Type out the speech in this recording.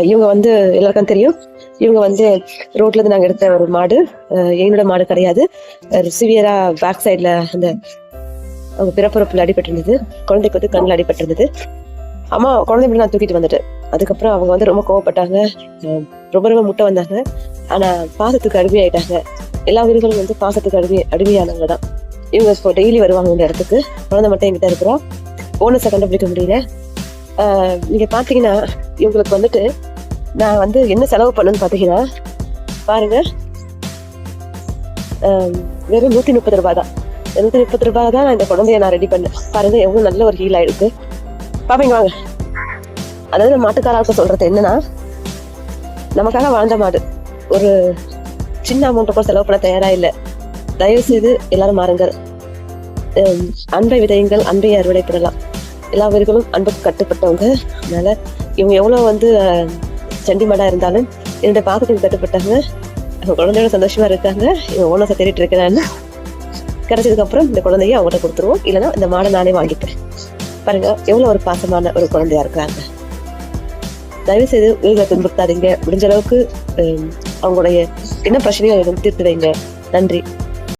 இவங்க வந்து எல்லாருக்கும் தெரியும். இவங்க வந்து ரோட்ல இருந்து நாங்க எடுத்த ஒரு மாடு. என்னோட மாடு கிடையாது. சிவியரா பேக் சைட்ல அந்த அவங்க பிறப்புறப்புல அடிபட்டிருந்தது. குழந்தைக்கு வந்து கண்ணில் அடிபட்டிருந்தது. அம்மா குழந்தை இப்படி நான் தூக்கிட்டு வந்துட்டேன். அதுக்கப்புறம் அவங்க வந்து ரொம்ப கோவப்பட்டாங்க. ரொம்ப ரொம்ப முட்டை வந்தாங்க. ஆனா பாசத்துக்கு அடிமையாயிட்டாங்க. எல்லா உயிர்களும் வந்து பாசத்துக்கு அடிமையானவங்க தான். இவங்க இப்போ டெய்லி வருவாங்க இந்த இடத்துக்கு. குழந்தை மட்டும் என்கிட்ட இருக்கிறோம். ஓனஸை கண்டுபிடிக்க முடியல. நீங்க பாத்தீங்கன்னா இவங்களுக்கு வந்துட்டு நான் வந்து என்ன செலவு பண்ணுன்னு பாத்தீங்கன்னா பாருங்க, வெறும் 130 ரூபாய் தான். 130 ரூபாய் தான் நான் இந்த குழந்தைய நான் ரெடி பண்ணேன். பாருங்க எவ்வளவு நல்ல ஒரு ஹீல் ஆயிருக்கு. பாப்பீங்க வாங்க. அதாவது மாட்டுக்காரருக்கு சொல்றது என்னன்னா, நமக்காக வாழ்ந்த மாடு ஒரு சின்ன அமௌண்ட் கூட செலவு பண்ண தயாரா இல்லை. தயவு செய்து எல்லாரும் மாறுங்கள். அன்பை விதையுங்கள், அன்பை அறுவடை பண்ணலாம். எல்லா உயிர்களும் அன்புக்கு கட்டுப்பட்டவங்க. அதனால இவங்க எவ்வளவு வந்து சண்டி மாடா இருந்தாலும் என்னுடைய பாசத்துக்கு கட்டுப்பட்டாங்க. குழந்தையோட சந்தோஷமா இருக்காங்க. இவங்க ஓனஸை தேடிட்டு இருக்கிறான்னு கிடைச்சதுக்கு அப்புறம் இந்த குழந்தைய அவங்ககிட்ட கொடுத்துருவோம். இல்லைன்னா இந்த மாடை நானே வாங்கிப்பேன். பாருங்க எவ்வளவு ஒரு பாசமான ஒரு குழந்தையா இருக்கிறாங்க. தயவு செய்து உயிர்களை துன்புறுத்தாதீங்க. முடிஞ்ச அளவுக்கு அவங்களுடைய என்ன பிரச்சனையும் தீர்த்து வைங்க. நன்றி.